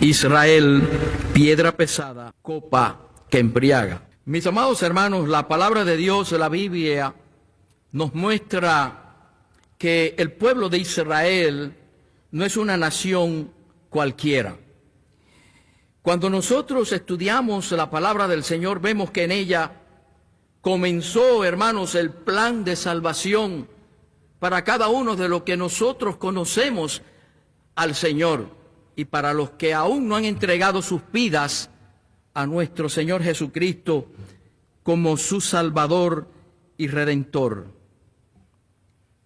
Israel, piedra pesada, copa que embriaga. Mis amados hermanos, la palabra de Dios, la Biblia, nos muestra que el pueblo de Israel no es una nación cualquiera. Cuando nosotros estudiamos la palabra del Señor, vemos que en ella comenzó, hermanos, el plan de salvación para cada uno de los que nosotros conocemos al Señor y para los que aún no han entregado sus vidas a nuestro Señor Jesucristo como su Salvador y Redentor.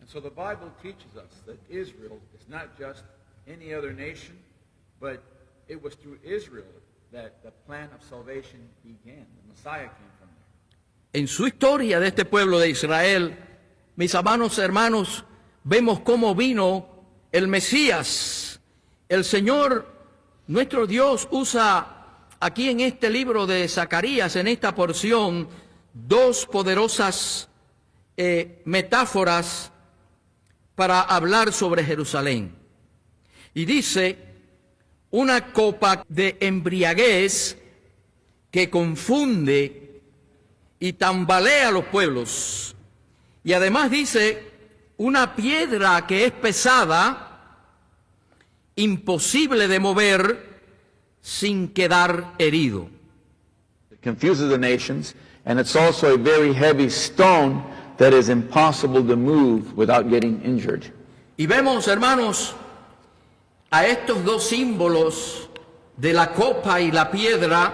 And so the Bible teaches us that Israel is not just any other nation, but it was through Israel that the plan of salvation began. The Messiah came from there. En su historia de este pueblo de Israel, mis amados hermanos, vemos cómo vino el Mesías. El Señor, nuestro Dios, usa aquí en este libro de Zacarías, en esta porción, dos poderosas metáforas para hablar sobre Jerusalén. Y dice, una copa de embriaguez que confunde y tambalea a los pueblos. Y además dice, una piedra que es pesada, imposible de mover sin quedar herido. It confuses the nations, and it's also a very heavy stone that is impossible to move without getting injured. Y vemos, hermanos, a estos dos símbolos de la copa y la piedra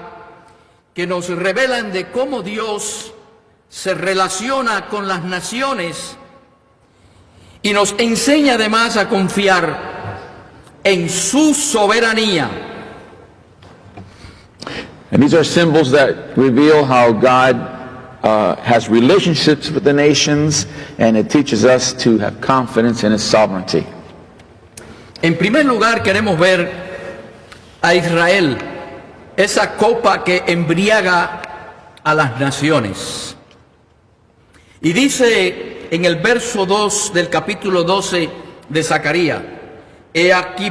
que nos revelan de cómo Dios se relaciona con las naciones y nos enseña además a confiar en su soberanía. And these are symbols that reveal how God has relationships with the nations, and it teaches us to have confidence in His sovereignty. En primer lugar, queremos ver a Israel, esa copa que embriaga a las naciones. Y dice en el verso 2 del capítulo 12 de Zacarías, he aquí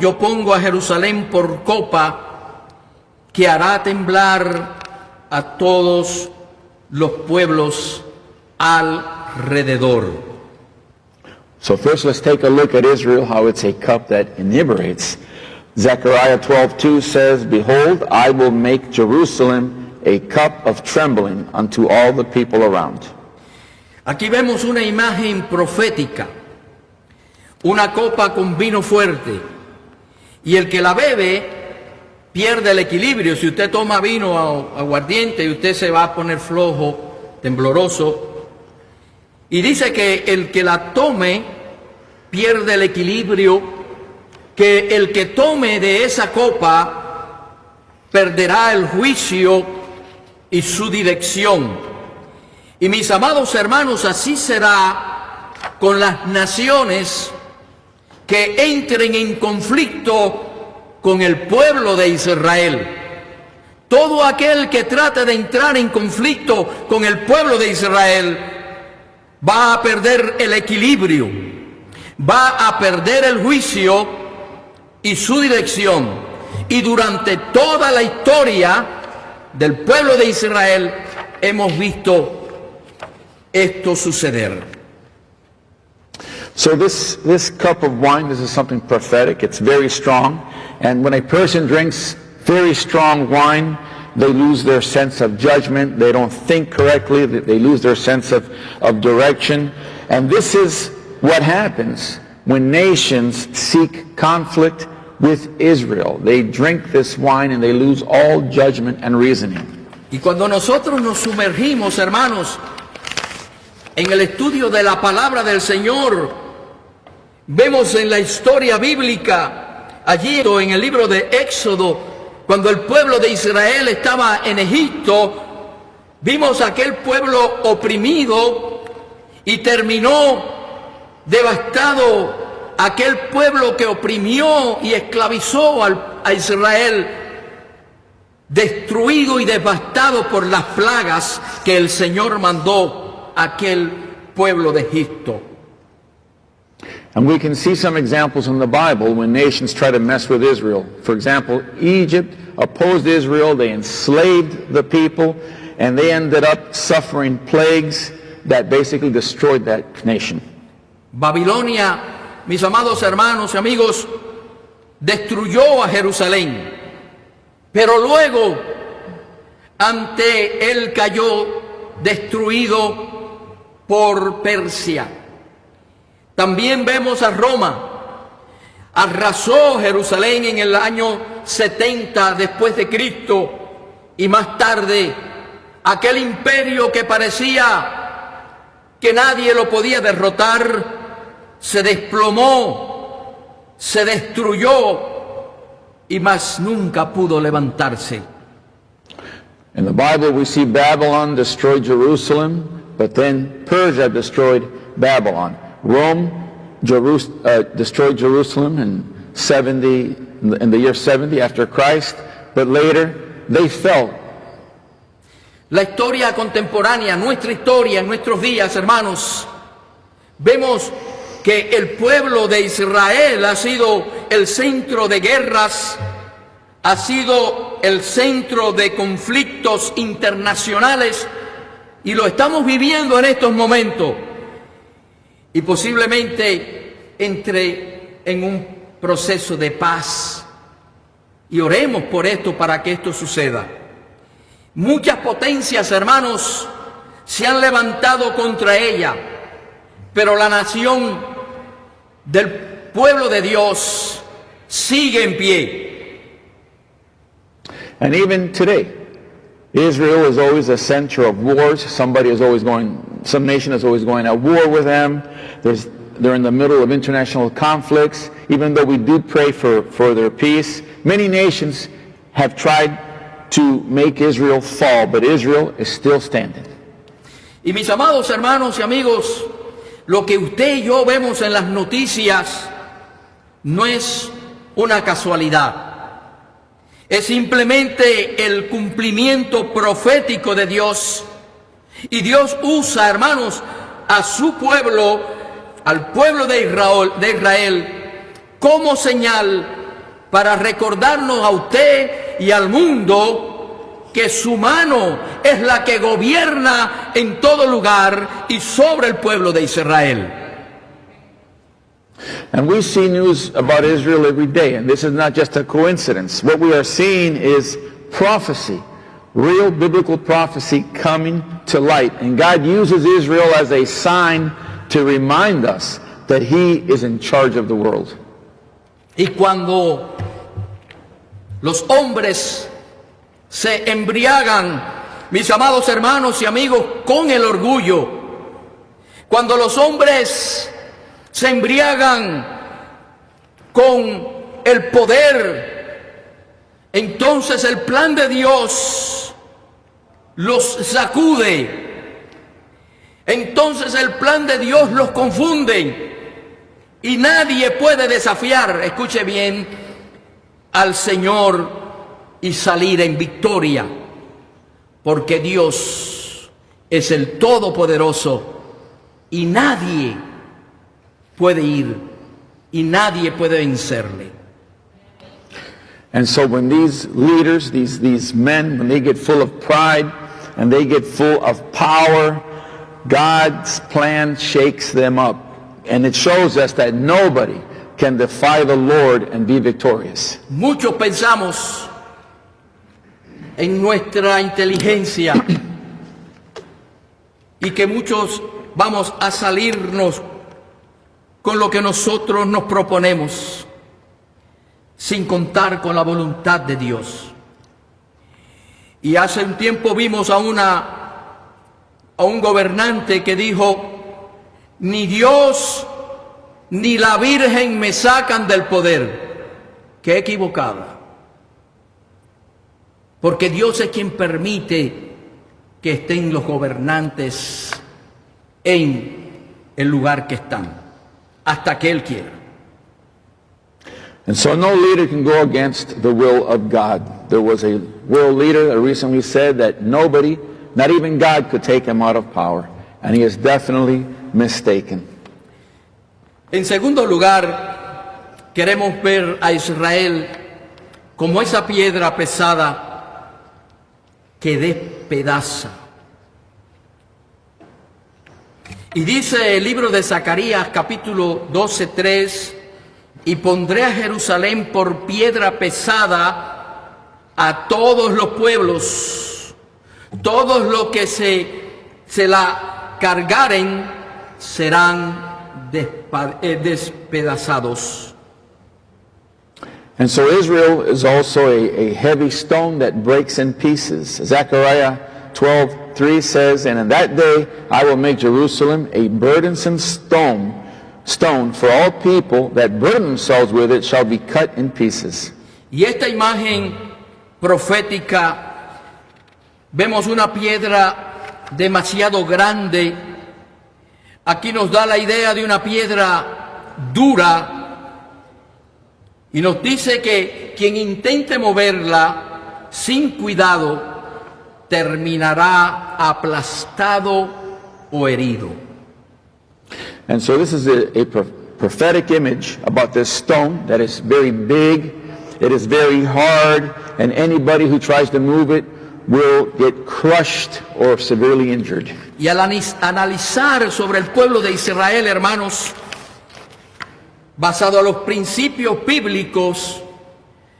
yo pongo a Jerusalén por copa que hará temblar a todos los pueblos alrededor. So first let's take a look at Israel, how it's a cup that inebriates. Zechariah 12:2 says, behold, I will make Jerusalem a cup of trembling unto all the people around. Aquí vemos una imagen profética, una copa con vino fuerte, y el que la bebe pierde el equilibrio. Si usted toma vino aguardiente y usted se va a poner flojo, tembloroso, y dice que el que la tome pierde el equilibrio, que el que tome de esa copa perderá el juicio y su dirección. Y mis amados hermanos, así será con las naciones que entren en conflicto con el pueblo de Israel. Todo aquel que trate de entrar en conflicto con el pueblo de Israel va a perder el equilibrio, va a perder el juicio y su dirección. Y durante toda la historia del pueblo de Israel hemos visto esto suceder. So this cup of wine, this is something prophetic. It's very strong. And when a person drinks very strong wine, they lose their sense of judgment. They don't think correctly. They lose their sense of direction. And this is what happens when nations seek conflict with Israel. They drink this wine and they lose all judgment and reasoning. Y cuando nosotros nos sumergimos, hermanos, en el estudio de la palabra del Señor, vemos en la historia bíblica, allí en el libro de Éxodo, cuando el pueblo de Israel estaba en Egipto, vimos aquel pueblo oprimido y terminó devastado aquel pueblo que oprimió y esclavizó a Israel, destruido y devastado por las plagas que el Señor mandó a aquel pueblo de Egipto. And we can see some examples in the Bible when nations try to mess with Israel. For example, Egypt opposed Israel, they enslaved the people, and they ended up suffering plagues that basically destroyed that nation. Babilonia, mis amados hermanos y amigos, destruyó a Jerusalén, pero luego ante él cayó destruido por Persia. También vemos a Roma, arrasó Jerusalén en el año 70 después de Cristo, y más tarde aquel imperio que parecía que nadie lo podía derrotar se desplomó, se destruyó y más nunca pudo levantarse. In the Bible we see Babylon destroyed Jerusalem, but then Persia destroyed Babylon. Rome destroyed Jerusalem in the year 70 after Christ, but later they fell. La historia contemporánea, nuestra historia en nuestros días, hermanos, vemos que el pueblo de Israel ha sido el centro de guerras, ha sido el centro de conflictos internacionales, y lo estamos viviendo en estos momentos. Y posiblemente entre en un proceso de paz. Y oremos por esto para que esto suceda. Muchas potencias, hermanos, se han levantado contra ella, pero la nación del pueblo de Dios sigue en pie. And even today, Israel is always a center of wars. Some nation is always going at war with them. They're in the middle of international conflicts. Even though we do pray for their peace, many nations have tried to make Israel fall, but Israel is still standing. Y mis amados hermanos y amigos, lo que usted y yo vemos en las noticias no es una casualidad. Es simplemente el cumplimiento profético de Dios. Y Dios usa, hermanos, a su pueblo, al pueblo de Israel, como señal para recordarnos a usted y al mundo que su mano es la que gobierna en todo lugar y sobre el pueblo de Israel. And we see news about Israel every day, and this is not just a coincidence. What we are seeing is prophecy, real biblical prophecy coming to light. And God uses Israel as a sign to remind us that He is in charge of the world. Y cuando los hombres se embriagan, mis amados hermanos y amigos, con el orgullo, cuando los hombres se embriagan con el poder, entonces el plan de Dios los sacude. Entonces el plan de Dios los confunde y nadie puede desafiar, escuche bien, al Señor y salir en victoria, porque Dios es el Todopoderoso y nadie puede ir y nadie puede vencerle. And so when these leaders, these men, when they get full of pride and they get full of power, God's plan shakes them up. And it shows us that nobody can defy the Lord and be victorious. Muchos pensamos en nuestra inteligencia y que muchos vamos a salirnos con lo que nosotros nos proponemos, sin contar con la voluntad de Dios. Y hace un tiempo vimos a un gobernante que dijo: ni Dios ni la Virgen me sacan del poder. Qué equivocada. Porque Dios es quien permite que estén los gobernantes en el lugar que están, hasta que Él quiera. And so no leader can go against the will of God. There was a world leader that recently said that nobody, not even God, could take him out of power. And he is definitely mistaken. En segundo lugar, queremos ver a Israel como esa piedra pesada que despedaza. Y dice el libro de Zacarías, capítulo 12:3, y pondré a Jerusalén por piedra pesada a todos los pueblos, todos los que se la cargaren serán despedazados. And so Israel is also a heavy stone that breaks in pieces. Zechariah 12:3 says, and in that day I will make Jerusalem a burdensome stone for all people that burden themselves with it shall be cut in pieces. Y esta imagen profética, vemos una piedra demasiado grande. Aquí nos da la idea de una piedra dura y nos dice que quien intente moverla sin cuidado terminará aplastado o herido. And so this is a prophetic image about this stone that is very big, it is very hard, and anybody who tries to move it will get crushed or severely injured. Y al analizar sobre el pueblo de Israel, hermanos, basado a los principios bíblicos,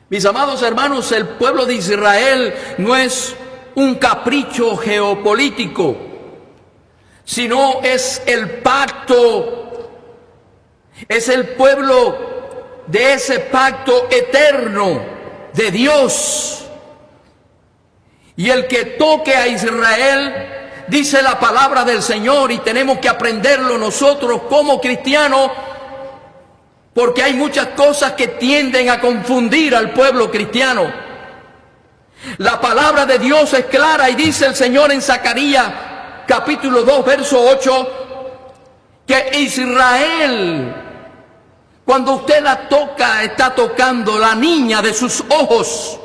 mis amados hermanos, el pueblo de Israel no es un capricho geopolítico, sino es el pacto, es el pueblo de ese pacto eterno de Dios. Y el que toque a Israel, dice la palabra del Señor, y tenemos que aprenderlo nosotros como cristianos, porque hay muchas cosas que tienden a confundir al pueblo cristiano. La palabra de Dios es clara y dice el Señor en Zacarías capítulo 2 verso 8 que Israel, cuando usted la toca, está tocando la niña de sus ojos.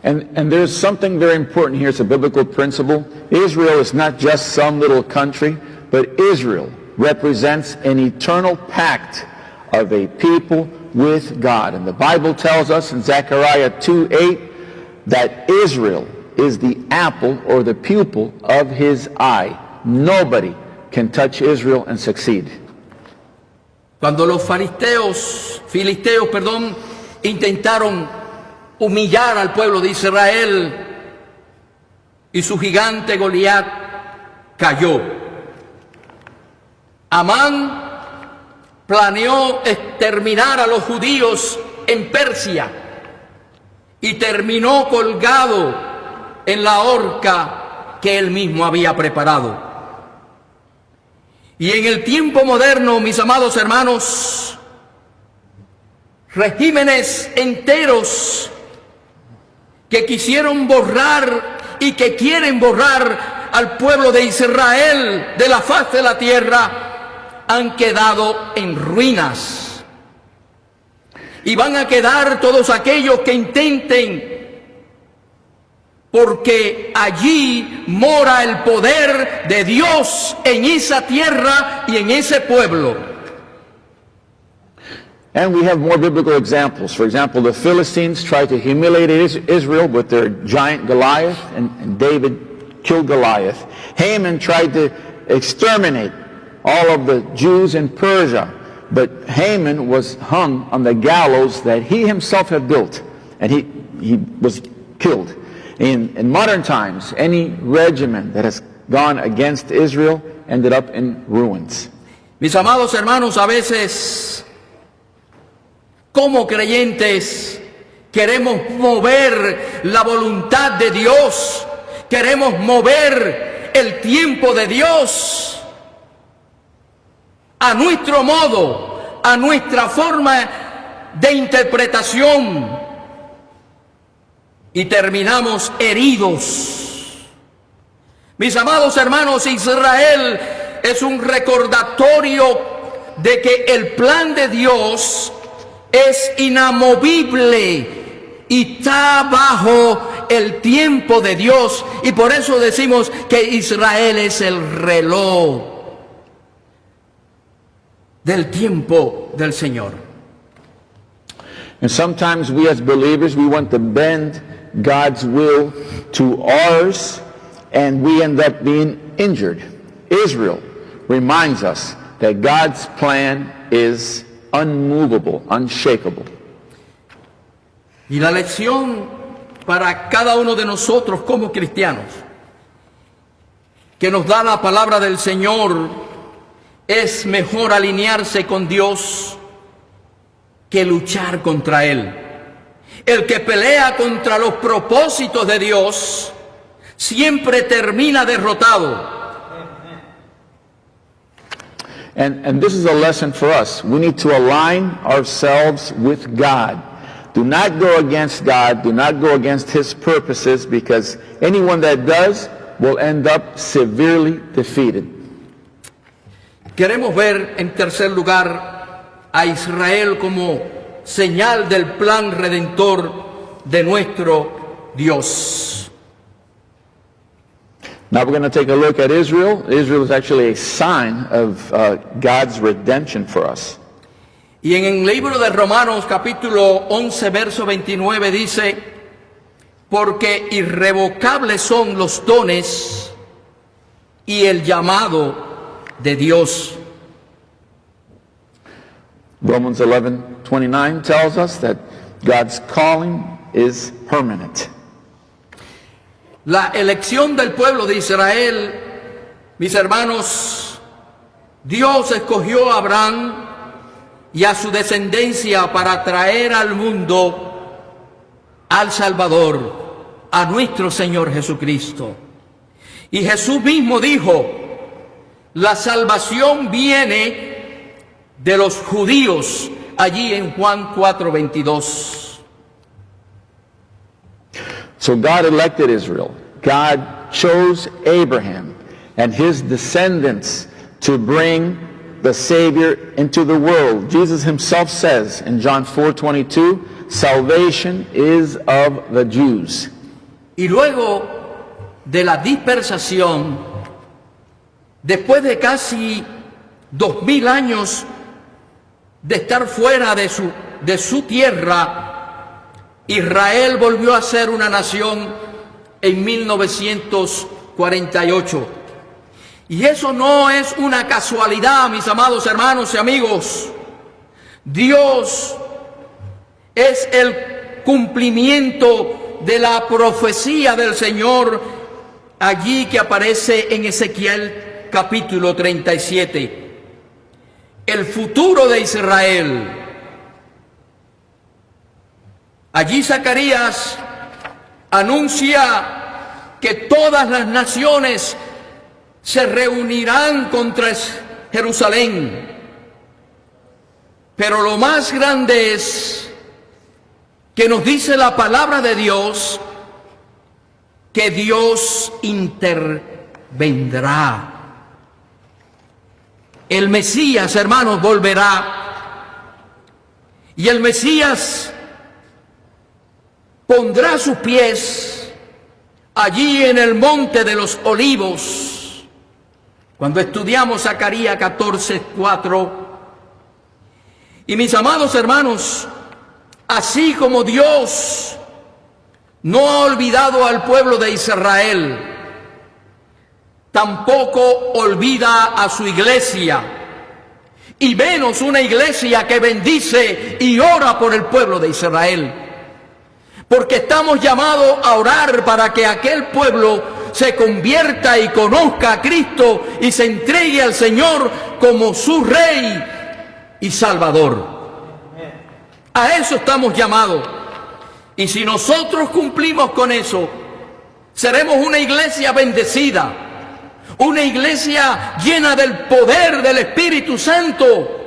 And there's something very important here. It's a biblical principle. Israel is not just some little country, but Israel represents an eternal pact of a people with God. And the Bible tells us in Zechariah 2:8 that Israel is the apple or the pupil of his eye. Nobody can touch Israel and succeed. Cuando los filisteos, intentaron humillar al pueblo de Israel y su gigante Goliat cayó. Amán planeó exterminar a los judíos en Persia y terminó colgado en la horca que él mismo había preparado. Y en el tiempo moderno, mis amados hermanos, regímenes enteros que quisieron borrar y que quieren borrar al pueblo de Israel de la faz de la tierra han quedado en ruinas. Y van a quedar todos aquellos que intenten, porque allí mora el poder de Dios en esa tierra y en ese pueblo. And we have more biblical examples. For example, the Philistines tried to humiliate Israel with their giant Goliath, and David killed Goliath. Haman tried to exterminate all of the Jews in Persia, but Haman was hung on the gallows that he himself had built, and he was killed. In modern times, any regiment that has gone against Israel ended up in ruins. Mis amados hermanos, a veces, como creyentes, queremos mover la voluntad de Dios, queremos mover el tiempo de Dios a nuestro modo, a nuestra forma de interpretación, y terminamos heridos. Mis amados hermanos, Israel es un recordatorio de que el plan de Dios es inamovible y está bajo el tiempo de Dios, y por eso decimos que Israel es el reloj del tiempo del Señor. And sometimes we as believers, we want to bend God's will to ours, and we end up being injured. Israel reminds us that God's plan is unmovable, unshakable. Y la lección para cada uno de nosotros como cristianos que nos da la palabra del Señor es mejor alinearse con Dios que luchar contra Él. El que pelea contra los propósitos de Dios siempre termina derrotado. And this is a lesson for us. We need to align ourselves with God. Do not go against God. Do not go against His purposes, because anyone that does will end up severely defeated. Queremos ver en tercer lugar a Israel como señal del plan redentor de nuestro Dios. Now we're going to take a look at Israel. Israel is actually a sign of God's redemption for us. Y en el libro de Romanos capítulo 11 verso 29 dice: porque irrevocables son los dones y el llamado de Dios. Romans 11:29 tells us that God's calling is permanent. La elección del pueblo de Israel, mis hermanos, Dios escogió a Abraham y a su descendencia para traer al mundo al Salvador, a nuestro Señor Jesucristo. Y Jesús mismo dijo: la salvación viene de los judíos, allí en Juan 4:22. So God elected Israel. God chose Abraham and his descendants to bring the Savior into the world. Jesus himself says in John 4:22, salvation is of the Jews. Y luego de la dispersación, después de casi 2000 años de estar fuera de su tierra, Israel volvió a ser una nación en 1948. Y eso no es una casualidad, mis amados hermanos y amigos. Dios es el cumplimiento de la profecía del Señor allí que aparece en Ezequiel capítulo 37. El futuro de Israel. Allí Zacarías anuncia que todas las naciones se reunirán contra Jerusalén. Pero lo más grande es que nos dice la palabra de Dios que Dios intervendrá. El Mesías, hermanos, volverá. Y el Mesías pondrá sus pies allí en el monte de los olivos. Cuando estudiamos Zacarías 14:4, y mis amados hermanos, así como Dios no ha olvidado al pueblo de Israel, tampoco olvida a su iglesia, y menos una iglesia que bendice y ora por el pueblo de Israel. Porque estamos llamados a orar para que aquel pueblo se convierta y conozca a Cristo y se entregue al Señor como su Rey y Salvador. A eso estamos llamados. Y si nosotros cumplimos con eso, seremos una iglesia bendecida, una iglesia llena del poder del Espíritu Santo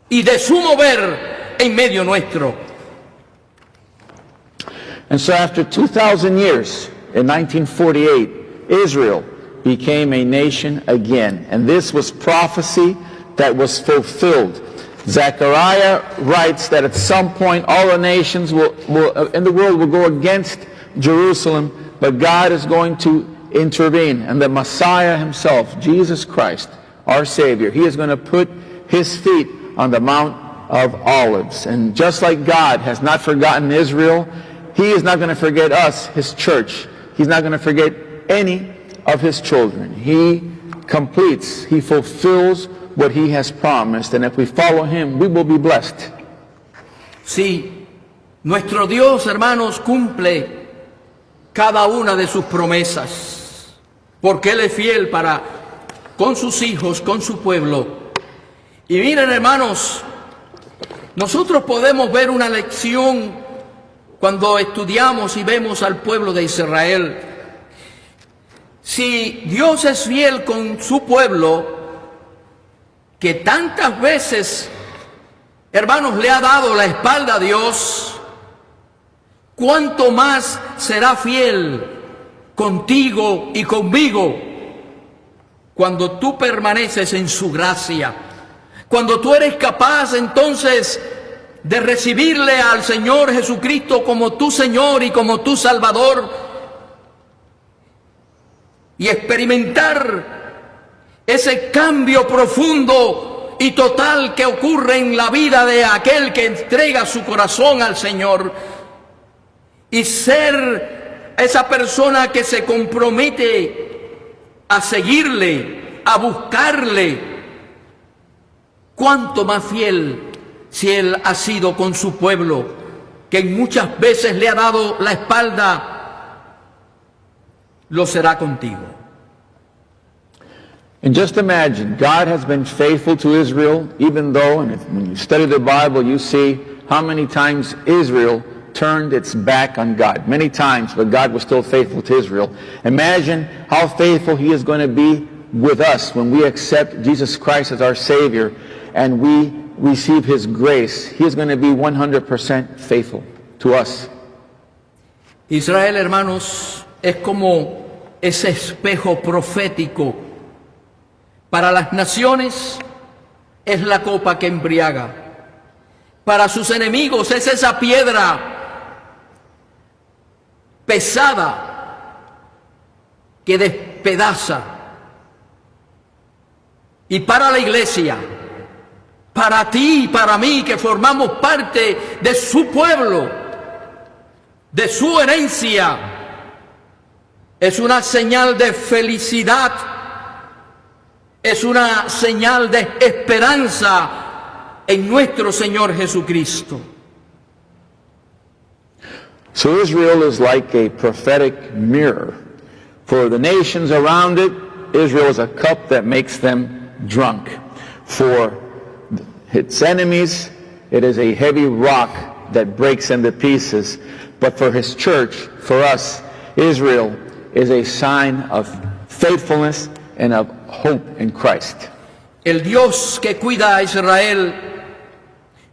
y de su mover en medio nuestro. And so after 2,000 years, in 1948, Israel became a nation again. And this was prophecy that was fulfilled. Zechariah writes that at some point all the nations in the world will go against Jerusalem, but God is going to intervene. And the Messiah himself, Jesus Christ, our Savior, he is going to put his feet on the Mount of Olives. And just like God has not forgotten Israel, he is not going to forget us, his church. He's not going to forget any of his children. He completes, he fulfills what he has promised. And if we follow him, we will be blessed. Sí, nuestro Dios, hermanos, cumple cada una de sus promesas, porque Él es fiel para con sus hijos, con su pueblo. Y miren, hermanos, nosotros podemos ver una lección cuando estudiamos y vemos al pueblo de Israel. Si Dios es fiel con su pueblo, que tantas veces, hermanos, le ha dado la espalda a Dios, ¿cuánto más será fiel contigo y conmigo cuando tú permaneces en su gracia? Cuando tú eres capaz entonces de recibirle al Señor Jesucristo como tu Señor y como tu Salvador y experimentar ese cambio profundo y total que ocurre en la vida de aquel que entrega su corazón al Señor, y ser esa persona que se compromete a seguirle, a buscarle. Cuánto más fiel si Él ha sido con su pueblo, que muchas veces le ha dado la espalda, lo será contigo. And just imagine, God has been faithful to Israel, even though, and when you study the Bible, you see how many times Israel turned its back on God. Many times, but God was still faithful to Israel. Imagine how faithful he is going to be with us when we accept Jesus Christ as our Savior and we receive his grace. He is going to be 100% faithful to us. Israel, hermanos, es como ese espejo profético. Para las naciones es la copa que embriaga. Para sus enemigos es esa piedra pesada que despedaza. Y para la iglesia, para ti y para mí que formamos parte de su pueblo, de su herencia, es una señal de felicidad, es una señal de esperanza en nuestro Señor Jesucristo. So Israel is like a prophetic mirror. For the nations around it, Israel is a cup that makes them drunk. For its enemies, it is a heavy rock that breaks into pieces. But for his church, for us, Israel is a sign of faithfulness and of hope in Christ. El Dios que cuida a Israel,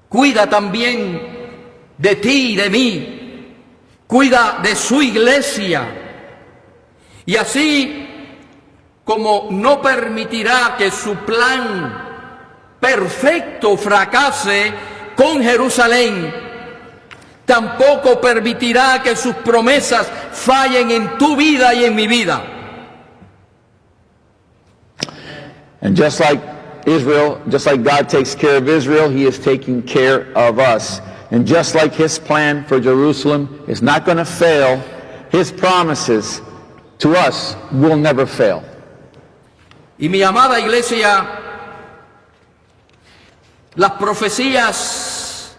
cuida también de ti y de mí, cuida de su iglesia. Y así como no permitirá que su plan perfecto fracase con Jerusalén, tampoco permitirá que sus promesas fallen en tu vida y en mi vida. And just like Israel, just like God takes care of Israel, he is taking care of us. And just like his plan for Jerusalem is not going to fail, his promises to us will never fail. Y mi amada iglesia, las profecías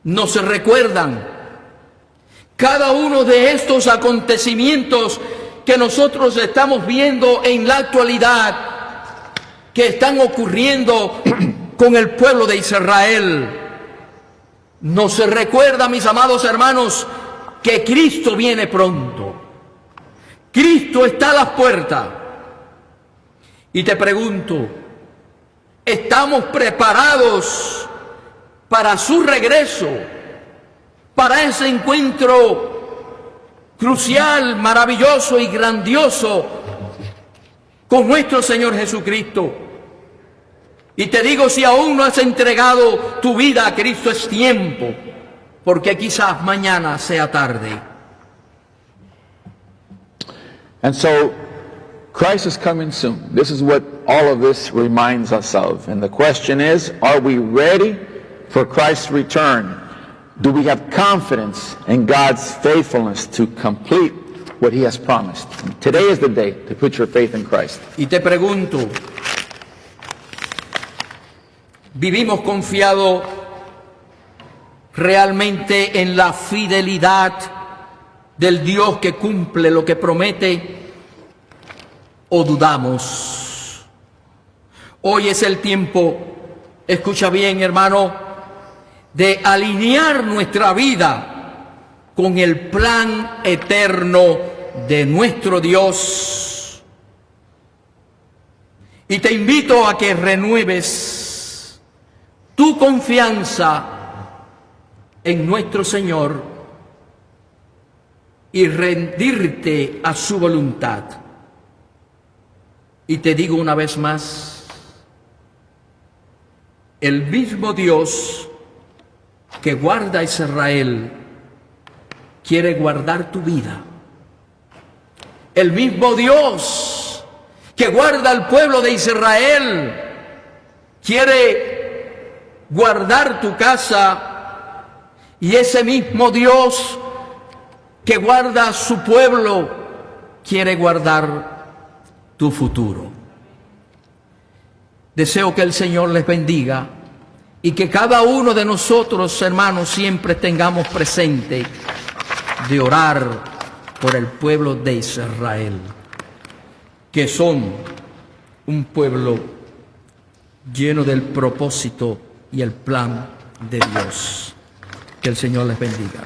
nos recuerdan cada uno de estos acontecimientos que nosotros estamos viendo en la actualidad, que están ocurriendo con el pueblo de Israel. Nos recuerda, mis amados hermanos, que Cristo viene pronto. Cristo está a las puertas. Y te pregunto, ¿estamos preparados para su regreso? Para ese encuentro crucial, maravilloso y grandioso con nuestro Señor Jesucristo. Y te digo, si aún no has entregado tu vida a Cristo, es tiempo, porque quizás mañana sea tarde. And so Christ is coming soon. This is what all of this reminds us of. And the question is, are we ready for Christ's return? Do we have confidence in God's faithfulness to complete what He has promised? And today is the day to put your faith in Christ. Y te pregunto, ¿vivimos confiados realmente en la fidelidad del Dios que cumple lo que promete? ¿O dudamos? Hoy es el tiempo, escucha bien, hermano, de alinear nuestra vida con el plan eterno de nuestro Dios. Y te invito a que renueves tu confianza en nuestro Señor y rendirte a su voluntad. Y te digo una vez más, el mismo Dios que guarda a Israel quiere guardar tu vida. El mismo Dios que guarda al pueblo de Israel quiere guardar tu casa, y ese mismo Dios que guarda a su pueblo quiere guardar tu futuro. Deseo que el Señor les bendiga y que cada uno de nosotros, hermanos, siempre tengamos presente de orar por el pueblo de Israel, que son un pueblo lleno del propósito y el plan de Dios. Que el Señor les bendiga.